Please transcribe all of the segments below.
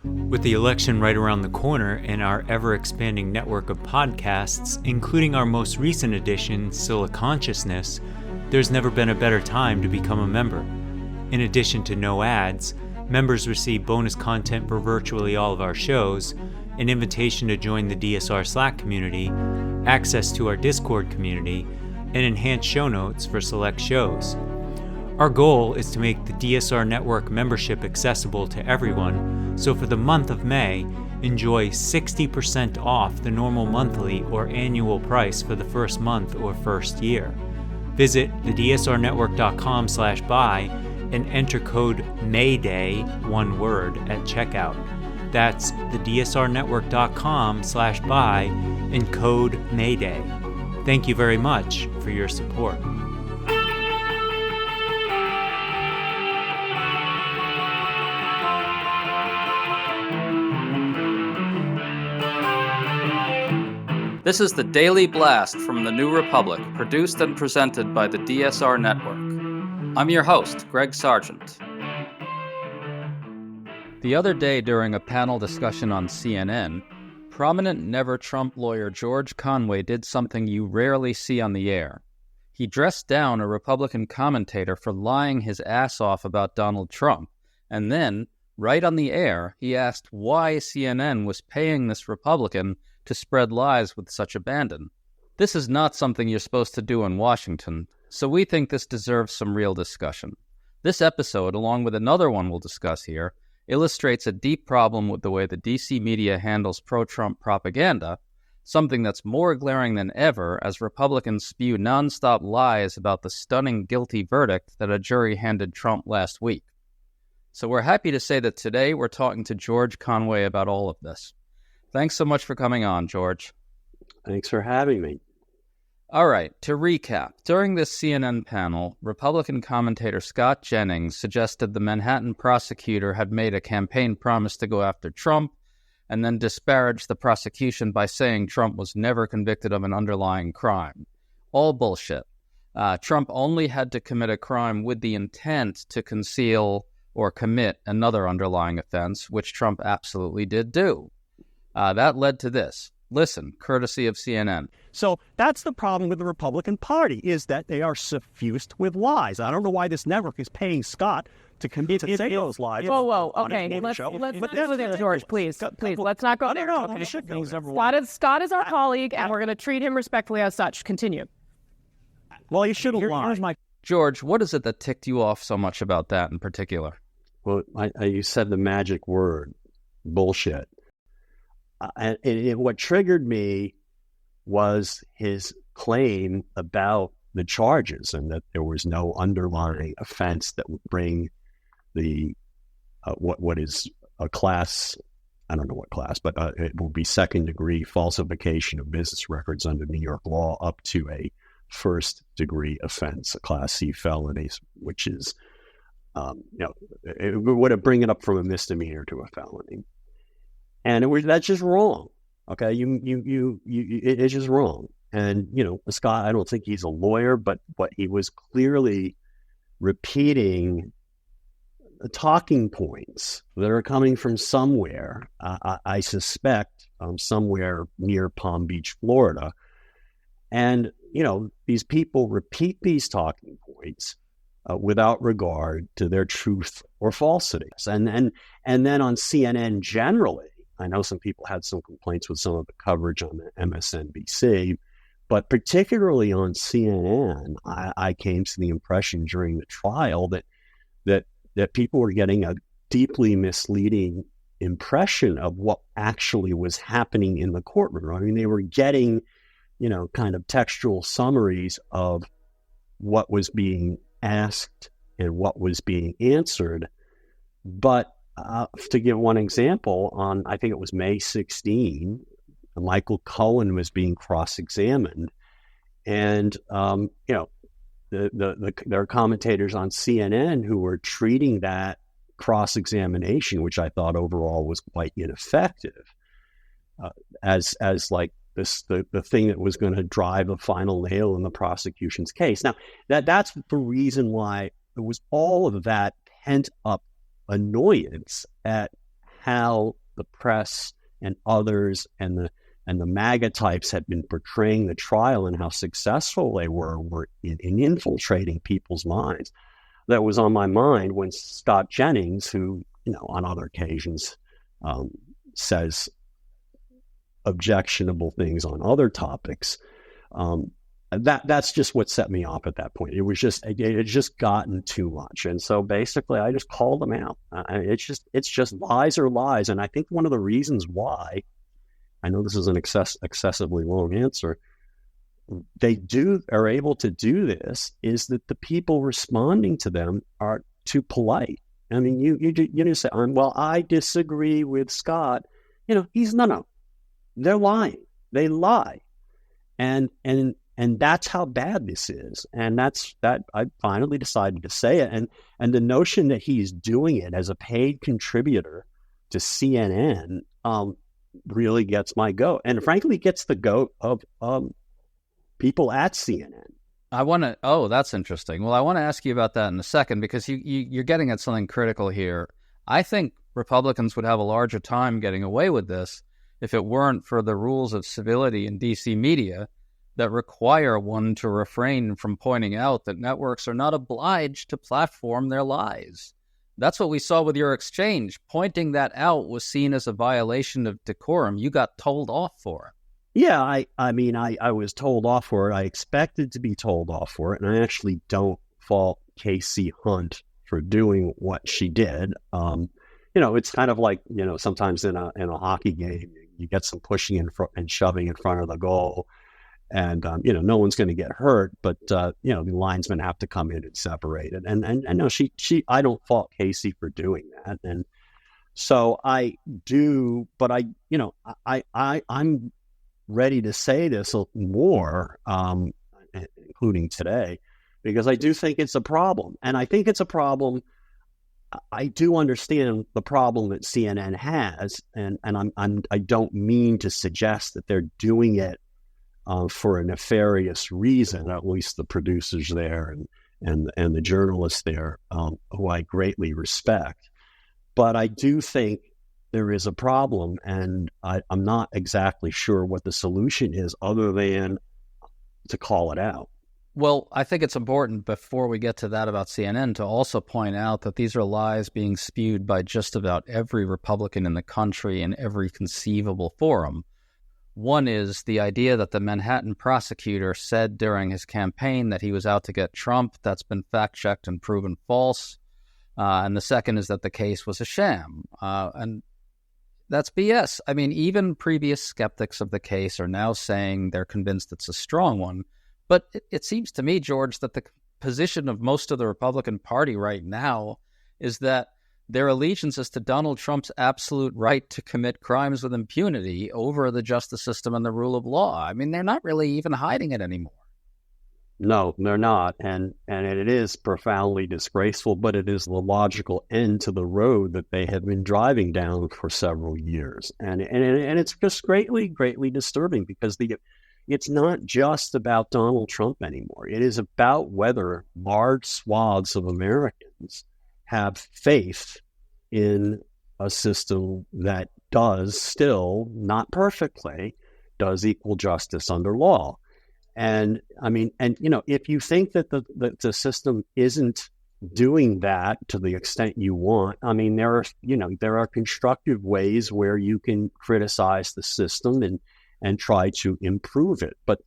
With the election right around the corner and our ever-expanding network of podcasts, including our most recent edition, Still a Consciousness, there's never been a better time to become a member. In addition to no ads, members receive bonus content for virtually all of our shows, an invitation to join the DSR Slack community, access to our Discord community, and enhanced show notes for select shows. Our goal is to make the DSR Network membership accessible to everyone, so for the month of May, enjoy 60% off the normal monthly or annual price for the first month or first year. Visit thedsrnetwork.com/buy and enter code MAYDAY, one word, at checkout. That's thedsrnetwork.com/buy and code MAYDAY. Thank you very much for your support. This is the Daily Blast from the New Republic, produced and presented by the DSR Network. I'm your host, Greg Sargent. The other day during a panel discussion on CNN, prominent never-Trump lawyer George Conway did something you rarely see on the air. He dressed down a Republican commentator for lying his ass off about Donald Trump, and then, right on the air, he asked why CNN was paying this Republican to spread lies with such abandon. This is not something you're supposed to do in Washington, so we think this deserves some real discussion. This episode, along with another one we'll discuss here, illustrates a deep problem with the way the DC media handles pro-Trump propaganda, something that's more glaring than ever as Republicans spew nonstop lies about the stunning guilty verdict that a jury handed Trump last week. So we're happy to say that today we're talking to George Conway about all of this. Thanks so much for coming on, George. Thanks for having me. All right, to recap, during this CNN panel, Republican commentator Scott Jennings suggested the Manhattan prosecutor had made a campaign promise to go after Trump, and then disparaged the prosecution by saying Trump was never convicted of an underlying crime. All bullshit. Trump only had to commit a crime with the intent to conceal or commit another underlying offense, which Trump absolutely did do. That led to this. Listen, courtesy of CNN. So that's the problem with the Republican Party, is that they are suffused with lies. I don't know why this network is paying Scott to say those lies. Whoa, okay. Let's not go there, George, please. Let's not go there. Scott is our colleague, and we're going to treat him respectfully as such. Continue. Well, you shouldn't lie. George, what is it that ticked you off so much about that in particular? Well, you said the magic word, bullshit. And what triggered me was his claim about the charges and that there was no underlying offense that would bring the what is a class, I don't know what class, but it will be second-degree falsification of business records under New York law up to a first-degree offense, a Class C felony, which is, it would bring it up from a misdemeanor to a felony. And that's just wrong. Okay, it's just wrong. And Scott, I don't think he's a lawyer, but he was clearly repeating talking points that are coming from somewhere. I suspect somewhere near Palm Beach, Florida. And these people repeat these talking points without regard to their truth or falsity. And then on CNN generally. I know some people had some complaints with some of the coverage on the MSNBC, but particularly on CNN, I came to the impression during the trial that people were getting a deeply misleading impression of what actually was happening in the courtroom. I mean, they were getting, kind of textual summaries of what was being asked and what was being answered, but to give one example, on I think it was May 16, Michael Cohen was being cross-examined, and there are commentators on CNN who were treating that cross-examination, which I thought overall was quite ineffective, as like the thing that was going to drive a final nail in the prosecution's case. Now, that's the reason why there was all of that pent-up annoyance at how the press and others and the MAGA types had been portraying the trial and how successful they were in infiltrating people's minds. That was on my mind when Scott Jennings, who, on other occasions says objectionable things on other topics, that's just what set me off at that point. It had just gotten too much. And so basically I just called them out. It's just lies are lies. And I think one of the reasons why, I know this is an excessively long answer, they are able to do this is that the people responding to them are too polite. I mean, you say, well, I disagree with Scott. He's no. They're lying. They lie. And that's how bad this is. And that I finally decided to say it. And the notion that he's doing it as a paid contributor to CNN really gets my goat. And frankly, gets the goat of people at CNN. That's interesting. Well, I want to ask you about that in a second, because you're getting at something critical here. I think Republicans would have a larger time getting away with this if it weren't for the rules of civility in DC media that require one to refrain from pointing out that networks are not obliged to platform their lies. That's what we saw with your exchange. Pointing that out was seen as a violation of decorum. You got told off for it. Yeah, I was told off for it. I expected to be told off for it, and I actually don't fault Casey Hunt for doing what she did. It's kind of like, sometimes in a hockey game, you get some pushing and shoving in front of the goal, and no one's going to get hurt, but the linesmen have to come in and separate it. And no, she I don't fault Casey for doing that, and so I do, but I'm ready to say this more, including today, because I do think it's a problem, and I think it's a problem. I do understand the problem that CNN has, and I don't mean to suggest that they're doing it for a nefarious reason. At least the producers there and the journalists there, who I greatly respect. But I do think there is a problem, and I'm not exactly sure what the solution is, other than to call it out. Well, I think it's important, before we get to that about CNN, to also point out that these are lies being spewed by just about every Republican in the country in every conceivable forum. One is the idea that the Manhattan prosecutor said during his campaign that he was out to get Trump. That's been fact-checked and proven false. And the second is that the case was a sham. And that's BS. I mean, even previous skeptics of the case are now saying they're convinced it's a strong one. But it seems to me, George, that the position of most of the Republican Party right now is that their allegiance is to Donald Trump's absolute right to commit crimes with impunity over the justice system and the rule of law. I mean, they're not really even hiding it anymore. No, they're not. And it is profoundly disgraceful, but it is the logical end to the road that they have been driving down for several years. And it's just greatly, greatly disturbing, because it's not just about Donald Trump anymore. It is about whether large swaths of Americans have faith in a system that does still, not perfectly, does equal justice under law. And I mean, if you think that the system isn't doing that to the extent you want, I mean, there are constructive ways where you can criticize the system and try to improve it. But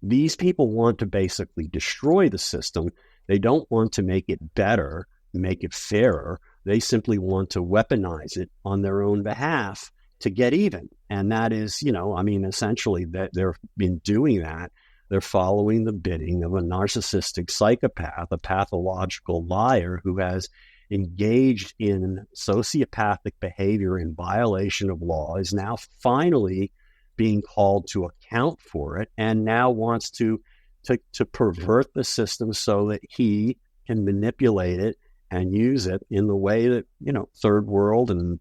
these people want to basically destroy the system. They don't want to make it better, make it fairer. They simply want to weaponize it on their own behalf to get even. And that is, essentially that they've been doing that. They're following the bidding of a narcissistic psychopath, a pathological liar who has engaged in sociopathic behavior in violation of law, is now finally being called to account for it, and now wants to pervert the system so that he can manipulate it and use it in the way that third world and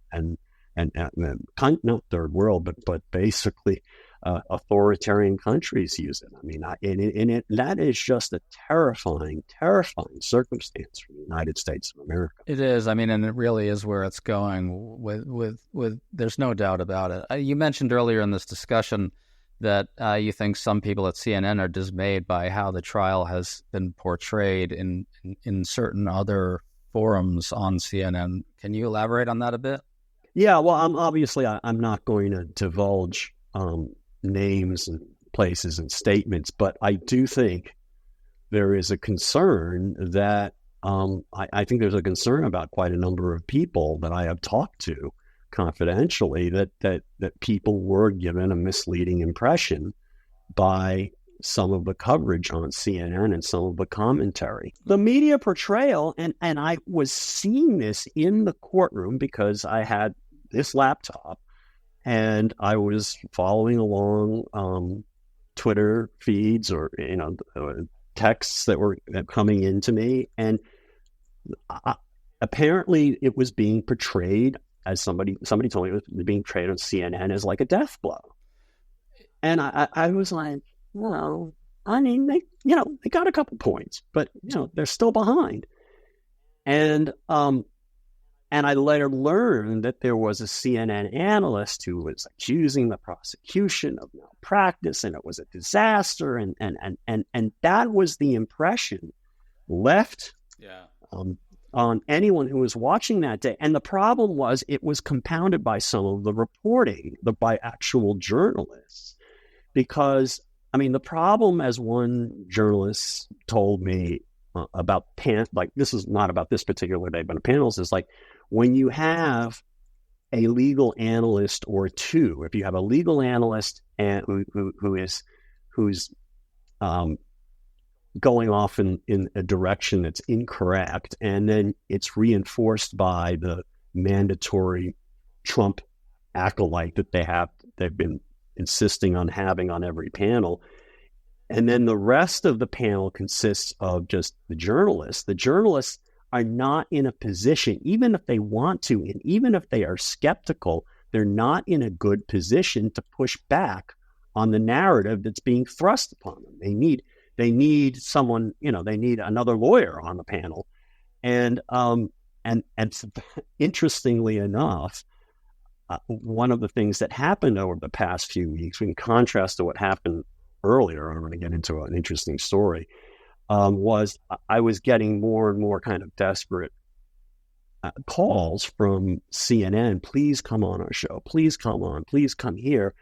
not third world, but basically authoritarian countries use it. I mean, that is just a terrifying, terrifying circumstance for the United States of America. It is. I mean, and it really is where it's going. With there's no doubt about it. You mentioned earlier in this discussion that you think some people at CNN are dismayed by how the trial has been portrayed in certain other forums on CNN. Can you elaborate on that a bit? Yeah, well, I'm not going to divulge names and places and statements, but I do think there is a concern that I think there's a concern about quite a number of people that I have talked to confidentially that people were given a misleading impression by some of the coverage on CNN and some of the commentary. The media portrayal, and I was seeing this in the courtroom because I had this laptop and I was following along Twitter feeds or texts that were coming into me, and apparently it was being portrayed as somebody told me it was being portrayed on CNN as like a death blow. And I was like, well, I mean, they got a couple points, but they're still behind. And I later learned that there was a CNN analyst who was accusing the prosecution of malpractice, and it was a disaster, and that was the impression left on anyone who was watching that day. And the problem was it was compounded by some of the reporting by actual journalists, because I mean, the problem, as one journalist told me about like this is not about this particular day, but panels, is like when you have a legal analyst or two, if you have a legal analyst and who's going off in a direction that's incorrect, and then it's reinforced by the mandatory Trump acolyte that they've been insisting on having on every panel. And then the rest of the panel consists of just the journalists. The journalists are not in a position, even if they want to, and even if they are skeptical, they're not in a good position to push back on the narrative that's being thrust upon them. They need someone, they need another lawyer on the panel. And interestingly enough, one of the things that happened over the past few weeks, in contrast to what happened earlier, I'm going to get into an interesting story, was I was getting more and more kind of desperate calls from CNN. Please come on our show. Please come on. Please come here.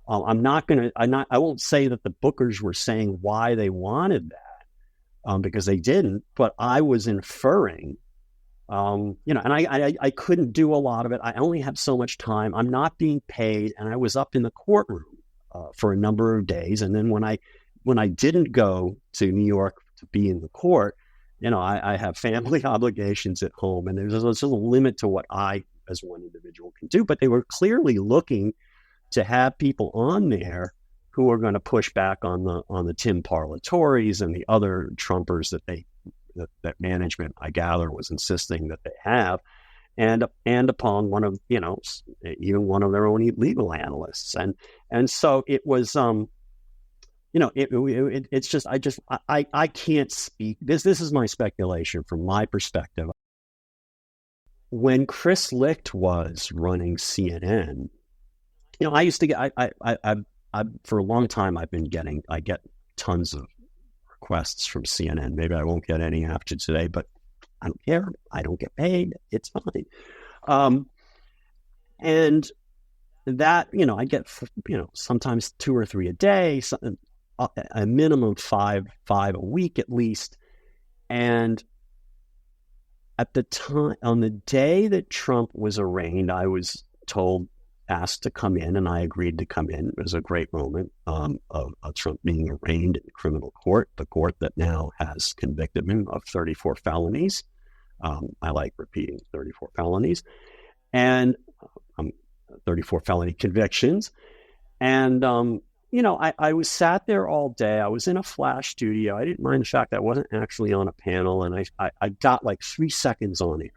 I won't say that the bookers were saying why they wanted that, because they didn't, but I was inferring, and I couldn't do a lot of it. I only have so much time. I'm not being paid. And I was up in the courtroom for a number of days. And then when I didn't go to New York to be in the court, I have family obligations at home, and there's a limit to what I, as one individual, can do. But they were clearly looking to have people on there who are going to push back on the Tim Parlatores and the other Trumpers that management, I gather, was insisting that they have, and upon one of even one of their own legal analysts, and so it was it's just I can't speak. This is my speculation from my perspective. When Chris Licht was running CNN, I used to get I for a long time I get tons of requests from CNN. Maybe I won't get any after today, but I don't care. I don't get paid. It's fine. And that, I get, sometimes 2 or 3 a day, a minimum five a week at least. And at the time, on the day that Trump was arraigned, I was asked to come in, and I agreed to come in. It was a great moment of Trump being arraigned in criminal court, the court that now has convicted him of 34 felonies. I like repeating 34 felonies, and 34 felony convictions. And, I was sat there all day. I was in a flash studio. I didn't mind the fact that I wasn't actually on a panel, and I got like 3 seconds on it.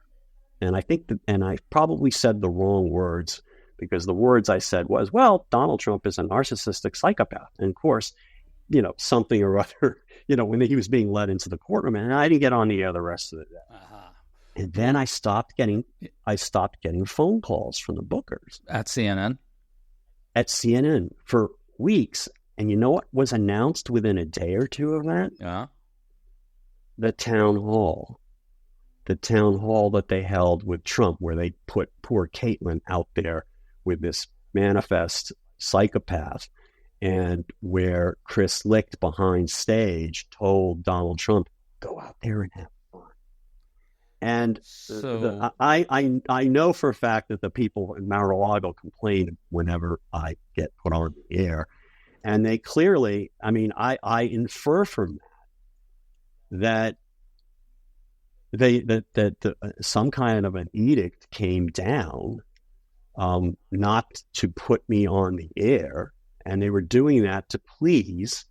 And I think and I probably said the wrong words because the words I said was, well, Donald Trump is a narcissistic psychopath. And of course, something or other, when he was being led into the courtroom, and I didn't get on the air the rest of the day. And then I stopped getting phone calls from the bookers at CNN for weeks. And you know what was announced within a day or two of that? Yeah. The town hall that they held with Trump, where they put poor Caitlyn out there with this manifest psychopath, and where Chris Licht behind stage told Donald Trump, go out there and have fun. And so I know for a fact that the people in Mar-a-Lago complain whenever I get put on the air. And they clearly, I infer from that some kind of an edict came down, not to put me on the air, and they were doing that to please,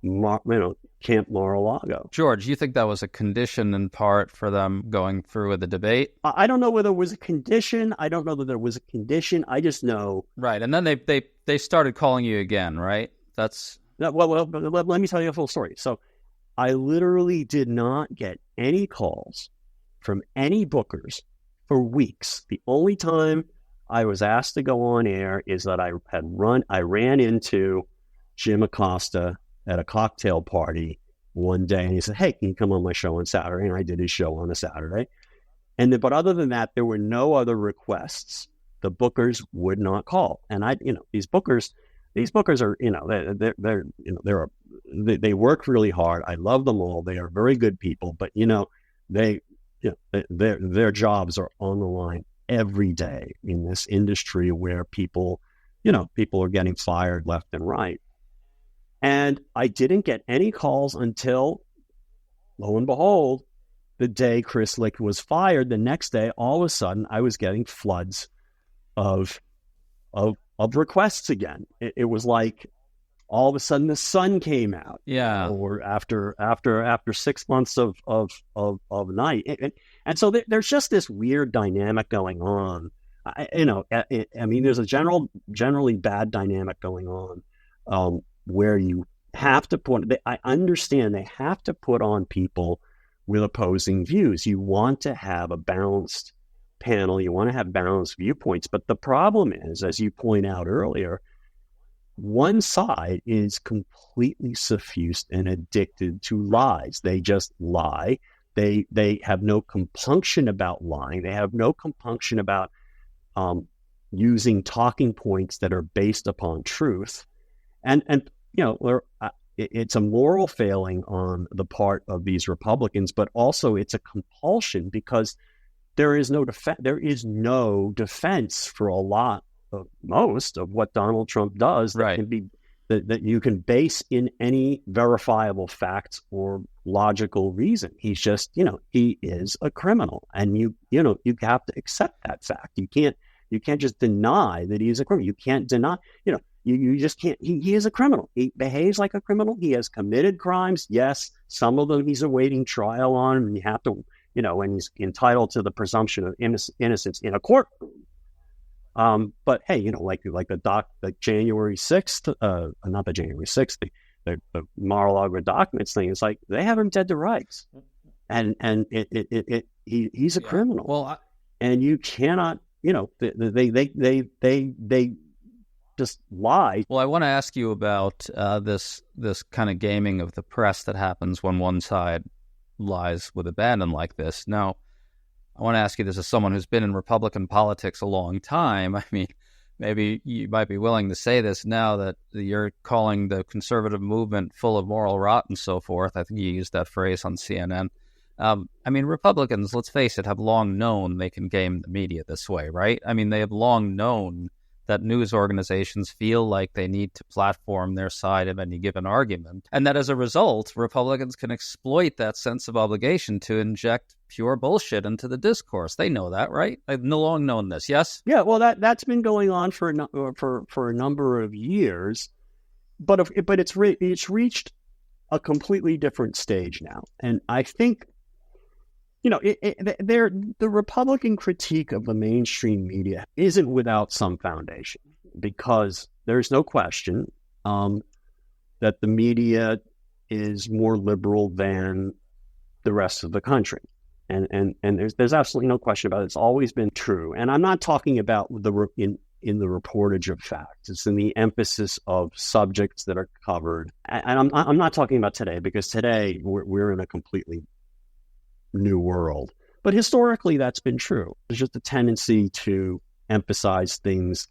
Camp Mar-a-Lago. George, you think that was a condition in part for them going through with the debate? I don't know whether it was a condition. I don't know that there was a condition. I just know. Right, and then they started calling you again, right? Well, let me tell you a full story. So I literally did not get any calls from any bookers for weeks. The only time I was asked to go on air is that I ran into Jim Acosta at a cocktail party one day, and he said, hey, can you come on my show on Saturday? And I did his show on a Saturday. But other than that, there were no other requests. The bookers would not call. And these bookers are, they work really hard. I love them all. They are very good people, but their jobs are on the line every day in this industry where people are getting fired left and right. And I didn't get any calls until, lo and behold, the day Chris Licht was fired. The next day, all of a sudden, I was getting floods of requests again. It was like all of a sudden the sun came out. Yeah. Or after 6 months of night, and so there's just this weird dynamic going on. There's a generally bad dynamic going on, where you have to I understand they have to put on people with opposing views. You want to have a balanced panel. You want to have balanced viewpoints. But the problem is, as you point out earlier, one side is completely suffused and addicted to lies. They just lie. They have no compunction about lying. They have no compunction about using talking points that are based upon truth. And it's a moral failing on the part of these Republicans, but also it's a compulsion, because there is no defense for most of what Donald Trump does that right. can be that you can base in any verifiable facts or logical reason. He's just, he is a criminal, and you have to accept that fact. You can't just deny that he is a criminal. You can't deny, you just can't. He is a criminal. He behaves like a criminal. He has committed crimes. Yes, some of them he's awaiting trial on, and you have to, and he's entitled to the presumption of innocence in a courtroom. But hey, like the January 6th, not the January 6th, the Mar-a-Lago documents thing. It's like they have him dead to rights, and he's a criminal. Well, and you cannot, they just lie. Well, I want to ask you about this kind of gaming of the press that happens when one side lies with abandon like this. Now, I want to ask you this as someone who's been in Republican politics a long time. I mean, maybe you might be willing to say this now that you're calling the conservative movement full of moral rot and so forth. I think you used that phrase on CNN. Republicans, let's face it, have long known they can game the media this way, right? I mean, they have long known that news organizations feel like they need to platform their side of any given argument, and that as a result, Republicans can exploit that sense of obligation to inject pure bullshit into the discourse. They know that, right? They've long known this, yes? Yeah, well, that's been going on for a number of years, but it's reached a completely different stage now, and I think, the Republican critique of the mainstream media isn't without some foundation, because there's no question that the media is more liberal than the rest of the country. And there's absolutely no question about it. It's always been true. And I'm not talking about in the reportage of facts. It's in the emphasis of subjects that are covered. And I'm not talking about today, because today we're in a completely new world. But historically, that's been true. There's just a tendency to emphasize things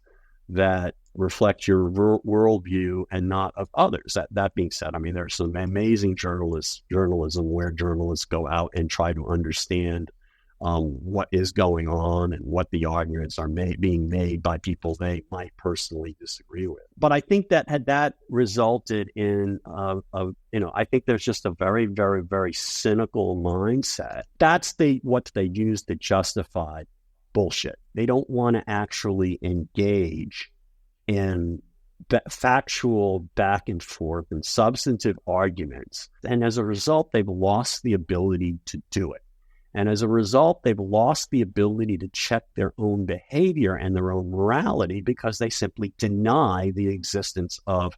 that reflect your worldview and not of others. That being said, I mean, there's some amazing journalism where journalists go out and try to understand what is going on and what the arguments are being made by people they might personally disagree with. But I think that had that resulted in, I think there's just a very, very, very cynical mindset. That's what they use to justify bullshit. They don't want to actually engage in factual back and forth and substantive arguments. And as a result, they've lost the ability to do it. And as a result, they've lost the ability to check their own behavior and their own morality, because they simply deny the existence of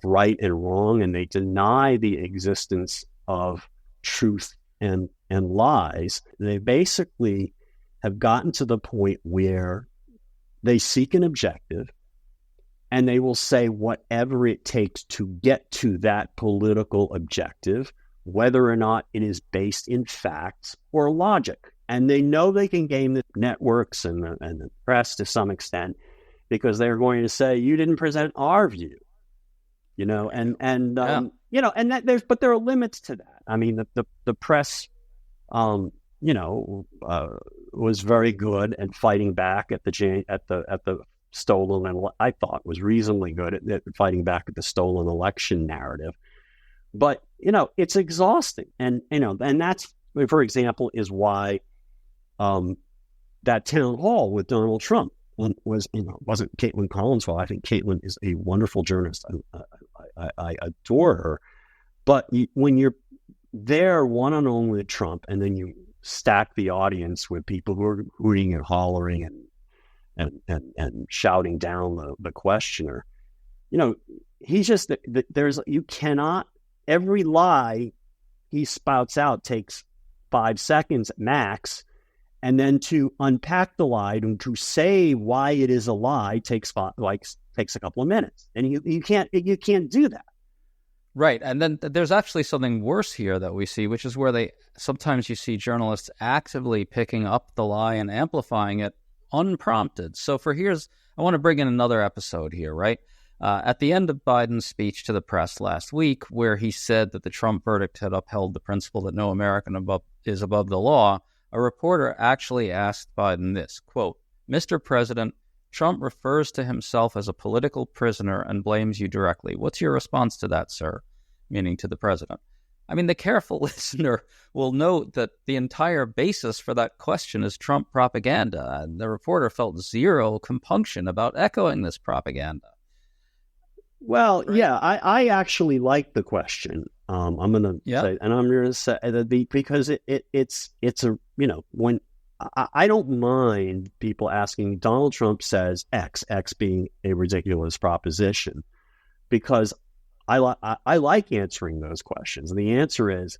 right and wrong, and they deny the existence of truth and lies. They basically have gotten to the point where they seek an objective, and they will say whatever it takes to get to that political objective, whether or not it is based in facts or logic. And they know they can game the networks and the press to some extent, because they're going to say, you didn't present our view, but there are limits to that. I mean, the press, was very good at fighting back at the stolen, and I thought was reasonably good at fighting back at the stolen election narrative. But, it's exhausting. And that's, for example, is why that town hall with Donald Trump wasn't Caitlin Collins' fault. I think Caitlin is a wonderful journalist. I adore her. But when you're there one-on-one with Trump, and then you stack the audience with people who are hooting and hollering and shouting down the questioner, he's just, you cannot, every lie he spouts out takes 5 seconds max, and then to unpack the lie and to say why it is a lie takes a couple of minutes, and you can't do that. Right, and then there's actually something worse here that we see, which is where sometimes you see journalists actively picking up the lie and amplifying it unprompted. So I want to bring in another episode here, right? At the end of Biden's speech to the press last week, where he said that the Trump verdict had upheld the principle that no American is above the law, a reporter actually asked Biden this, quote, "Mr. President, Trump refers to himself as a political prisoner and blames you directly. What's your response to that, sir?" Meaning to the president. I mean, the careful listener will note that the entire basis for that question is Trump propaganda, and the reporter felt zero compunction about echoing this propaganda. Well, yeah, I actually like the question. I'm going to say, and I'm going to say that because it's a, when I don't mind people asking, Donald Trump says X being a ridiculous proposition, because I like answering those questions. And the answer is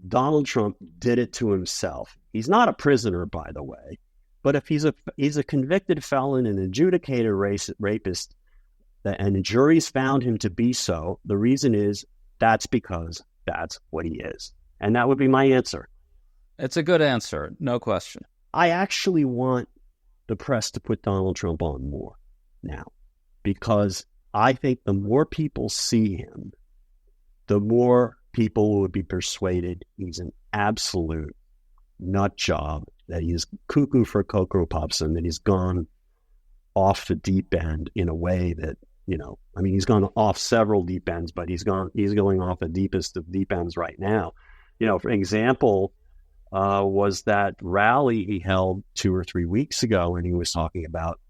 Donald Trump did it to himself. He's not a prisoner, by the way, but if he's a convicted felon and adjudicated rapist, and the jury's found him to be so, the reason is that's because that's what he is. And that would be my answer. It's a good answer, no question. I actually want the press to put Donald Trump on more now, because I think the more people see him, the more people will be persuaded he's an absolute nut job, that he's cuckoo for Cocoa Puffs, and that he's gone off the deep end in a way that, he's gone off several deep ends, but he's going off the deepest of deep ends right now. For example, was that rally he held 2 or 3 weeks ago, and he was talking about,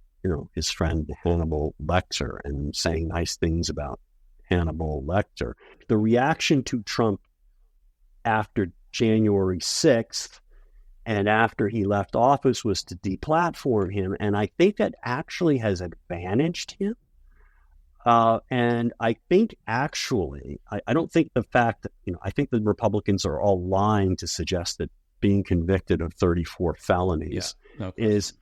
his friend Hannibal Lecter and saying nice things about Hannibal Lecter. The reaction to Trump after January 6th and after he left office was to deplatform him. And I think that actually has advantaged him. And I think actually, I don't think the fact that, I think the Republicans are all lying to suggest that being convicted of 34 felonies is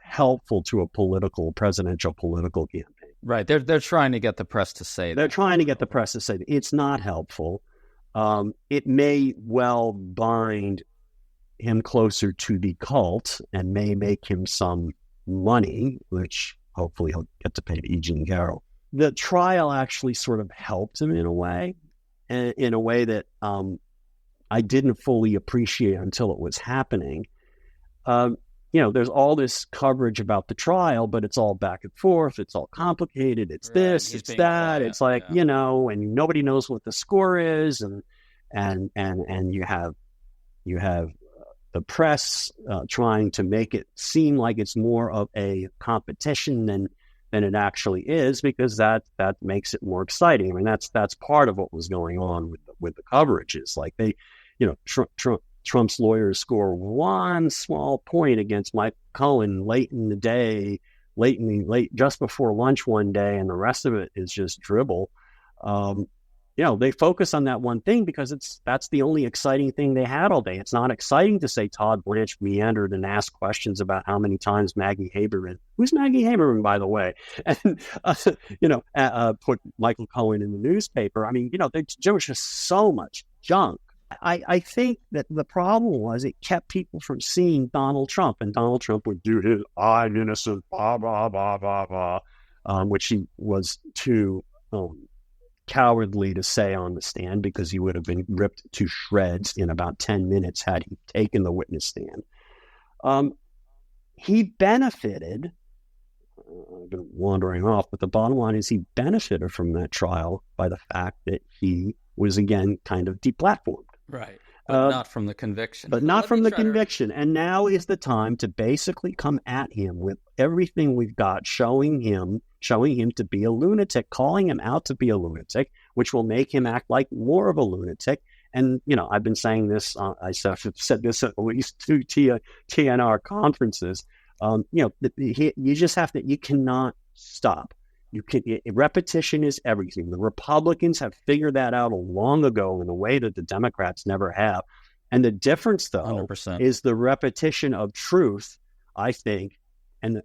helpful to a presidential political campaign. Right. They're trying to get the press to say that. They're trying to get the press to say that. It's not helpful. It may well bind him closer to the cult and may make him some money, which hopefully he'll get to pay to E. Jean Carroll. The trial actually sort of helped him in a way that I didn't fully appreciate until it was happening. There's all this coverage about the trial, but it's all back and forth. It's all complicated. It's this, it's that. It's like, and nobody knows what the score is. And you have the press trying to make it seem like it's more of a competition than it actually is, because that makes it more exciting. I mean, that's part of what was going on with the coverage. Is like they, Trump's lawyers score one small point against Mike Cohen late in the day, late just before lunch one day, and the rest of it is just dribble. They focus on that one thing because that's the only exciting thing they had all day. It's not exciting to say Todd Blanche meandered and asked questions about how many times Maggie Haberman, who's Maggie Haberman, by the way, and put Michael Cohen in the newspaper. I mean, there was just so much junk. I think that the problem was it kept people from seeing Donald Trump, and Donald Trump would do his "I'm innocent," blah blah blah blah blah, which he was too cowardly to say on the stand, because he would have been ripped to shreds in about 10 minutes had he taken the witness stand. He benefited. I've been wandering off, but the bottom line is he benefited from that trial by the fact that he was again kind of deplatformed. Right. But not from the conviction. But not from the conviction. And now is the time to basically come at him with everything we've got, showing him to be a lunatic, calling him out to be a lunatic, which will make him act like more of a lunatic. And, I've been saying this, I said this at least 2 TNR conferences. You just have to, you cannot stop. Repetition is everything. The Republicans have figured that out long ago in a way that the Democrats never have. And the difference, though, 100%. is the repetition of truth, I think. And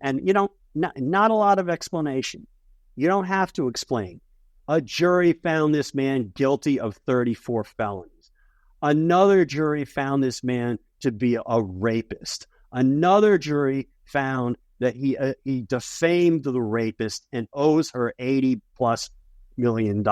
not a lot of explanation. You don't have to explain. A jury found this man guilty of 34 felonies. Another jury found this man to be a rapist. Another jury found that he defamed the rapist and owes her $80+ million.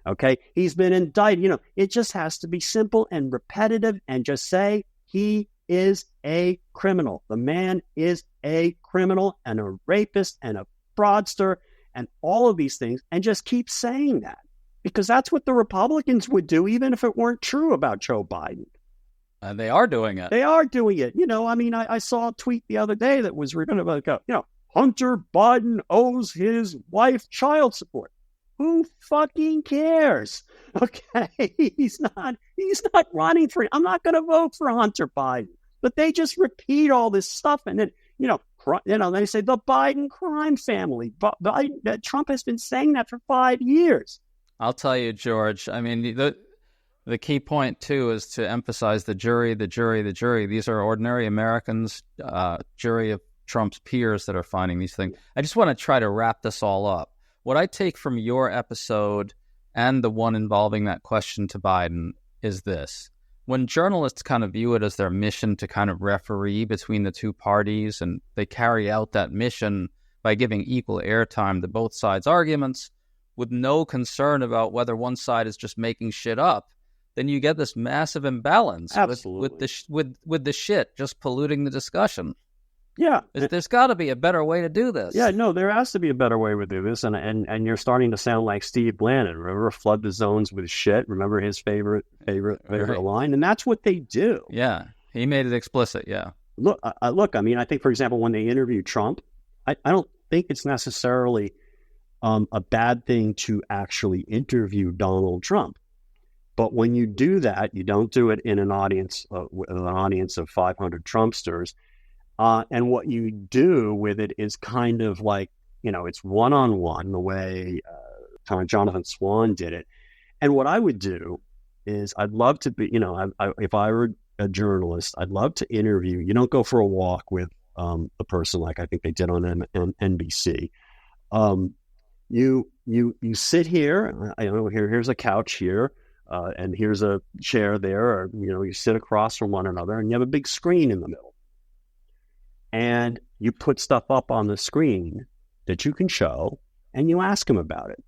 Okay, he's been indicted. It just has to be simple and repetitive, and just say he is a criminal. The man is a criminal and a rapist and a fraudster and all of these things, and just keep saying that, because that's what the Republicans would do, even if it weren't true about Joe Biden. And they are doing it. They are doing it. I saw a tweet the other day that was written about, Hunter Biden owes his wife child support. Who fucking cares? Okay, he's not running for. I'm not going to vote for Hunter Biden. But they just repeat all this stuff, and then they say the Biden crime family. Trump has been saying that for 5 years. I'll tell you, George. I mean, the key point, too, is to emphasize the jury. These are ordinary Americans, jury of Trump's peers that are finding these things. I just want to try to wrap this all up. What I take from your episode and the one involving that question to Biden is this. When journalists kind of view it as their mission to kind of referee between the two parties, and they carry out that mission by giving equal airtime to both sides' arguments with no concern about whether one side is just making shit up, then you get this massive imbalance with the shit just polluting the discussion. Yeah. There's got to be a better way to do this. Yeah, no, there has to be a better way to do this. And you're starting to sound like Steve Bannon. Remember, flood the zones with shit? Remember his favorite right. line? And that's what they do. Yeah, he made it explicit, yeah. Look, I mean, I think, for example, when they interviewed Trump, I don't think it's necessarily a bad thing to actually interview Donald Trump. But when you do that, you don't do it in an audience with an audience of 500 Trumpsters. And what you do with it is kind of like, it's one-on-one, the way Jonathan Swan did it. And what I would do is I'd love to be, if I were a journalist, I'd love to interview. You don't go for a walk with the person like I think they did on NBC. You sit here. Here's a couch here, and here's a chair there. Or you sit across from one another, and you have a big screen in the middle, and you put stuff up on the screen that you can show, and you ask them about it.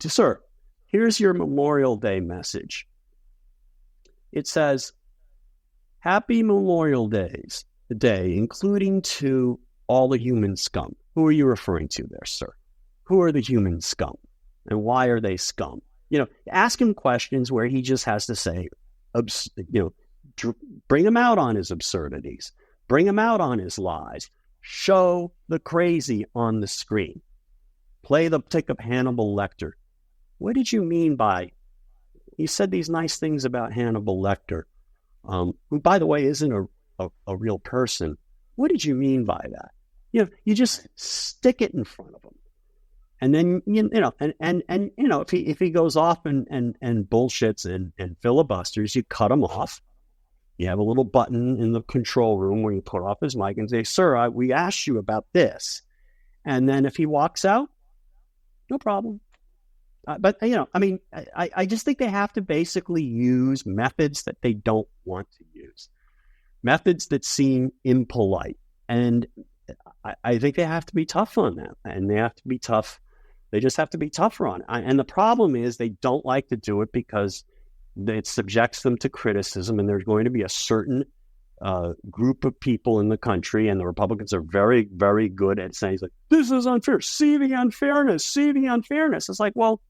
Sir, here's your Memorial Day message. It says, "Happy Memorial Day, including to all the human scum." Who are you referring to there, sir? Who are the human scum? And why are they scum? Ask him questions where he just has to say, bring him out on his absurdities. Bring him out on his lies. Show the crazy on the screen. Play the tick of Hannibal Lecter. What did you mean by, you said these nice things about Hannibal Lecter, who, by the way, isn't a real person. What did you mean by that? You just stick it in front of him. And then, if he goes off and bullshits and filibusters, you cut him off. You have a little button in the control room where you put off his mic and say, "Sir, we asked you about this." And then if he walks out, no problem. But I just think they have to basically use methods that they don't want to use, methods that seem impolite. And I think they have to be tough on that. And they have to be tough. They just have to be tougher on it. And the problem is they don't like to do it because it subjects them to criticism. And there's going to be a certain group of people in the country, and the Republicans are very, very good at saying, like, "This is unfair. See the unfairness. See the unfairness." It's like, well,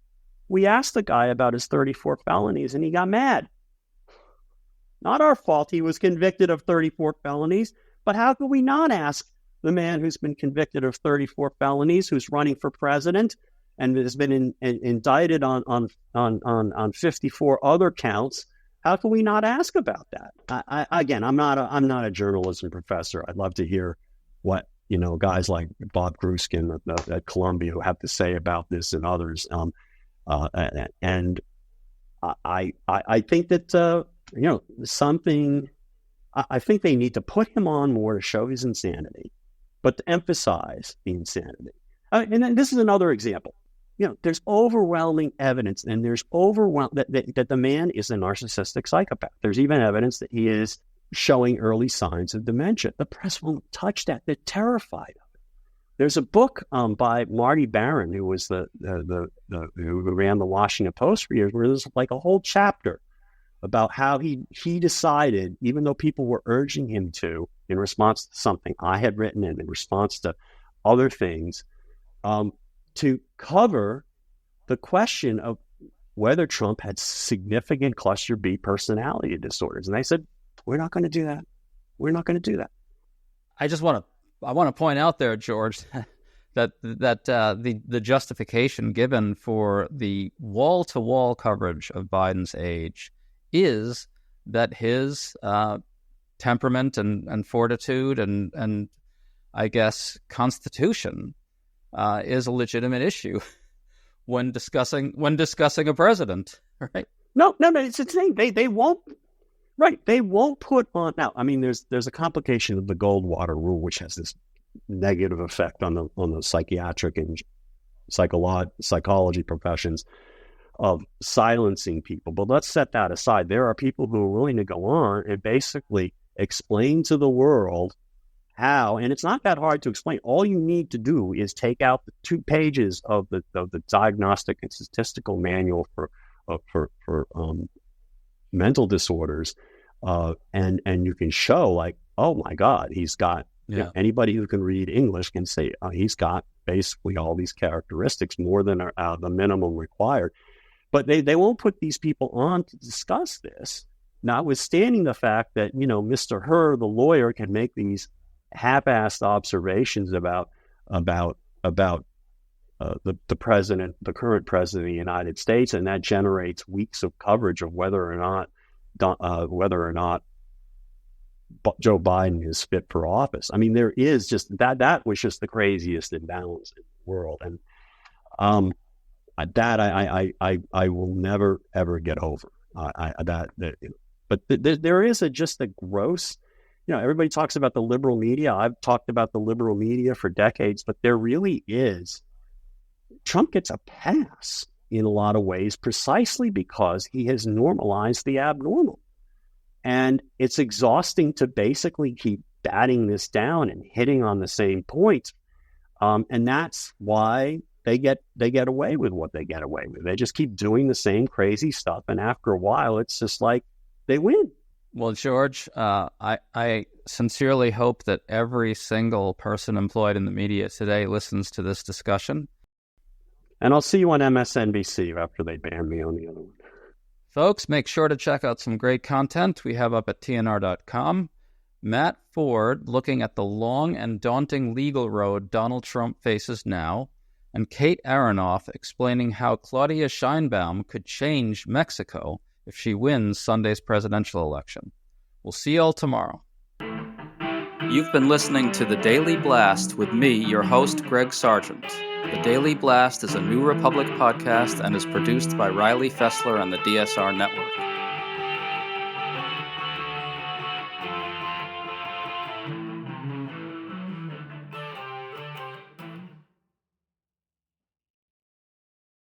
we asked the guy about his 34 felonies, and he got mad. Not our fault. He was convicted of 34 felonies. But how could we not ask the man who's been convicted of 34 felonies, who's running for president and has been indicted on 54 other counts? How can we not ask about that? Again, I'm not a journalism professor. I'd love to hear what guys like Bob Gruskin at Columbia who have to say about this, and others. And I think that something. I think they need to put him on more to show his insanity, but to emphasize the insanity. And then this is another example. There's overwhelming evidence, and there's that the man is a narcissistic psychopath. There's even evidence that he is showing early signs of dementia. The press won't touch that. They're terrified of it. There's a book by Marty Barron, who was who ran the Washington Post for years, where there's like a whole chapter about how he decided, even though people were urging him to, in response to something I had written and in response to other things, to cover the question of whether Trump had significant cluster B personality disorders. And they said, "We're not going to do that. We're not going to do that." I want to point out there, George, that the justification given for the wall-to-wall coverage of Biden's age is that his temperament and fortitude and I guess constitution is a legitimate issue when discussing a president, right? No, it's the thing. They won't. Right, they won't put on. Now, I mean, there's a complication of the Goldwater rule, which has this negative effect on the psychiatric and psychology professions of silencing people. But let's set that aside. There are people who are willing to go on and basically explain to the world how, and it's not that hard to explain. All you need to do is take out the 2 pages of the diagnostic and statistical manual for mental disorders, and you can show, like, oh my God, he's got. Yeah. Anybody who can read English can say he's got basically all these characteristics, more than the minimum required. But they won't put these people on to discuss this, notwithstanding the fact that, Mr. Herr, the lawyer, can make these half-assed observations about the president, the current president of the United States, and that generates weeks of coverage of whether or not Joe Biden is fit for office. I mean, there is just that was just the craziest imbalance in the world, and that I will never ever get over. But there is just a gross. Everybody talks about the liberal media. I've talked about the liberal media for decades, but there really is. Trump gets a pass in a lot of ways precisely because he has normalized the abnormal. And it's exhausting to basically keep batting this down and hitting on the same points. And that's why they get away with what they get away with. They just keep doing the same crazy stuff. And after a while, it's just like they win. Well, George, I sincerely hope that every single person employed in the media today listens to this discussion. And I'll see you on MSNBC after they ban me on the other one. Folks, make sure to check out some great content we have up at TNR.com. Matt Ford looking at the long and daunting legal road Donald Trump faces now, and Kate Aronoff explaining how Claudia Sheinbaum could change Mexico if she wins Sunday's presidential election. We'll see you all tomorrow. You've been listening to The Daily Blast with me, your host, Greg Sargent. The Daily Blast is a New Republic podcast and is produced by Riley Fessler and the DSR Network.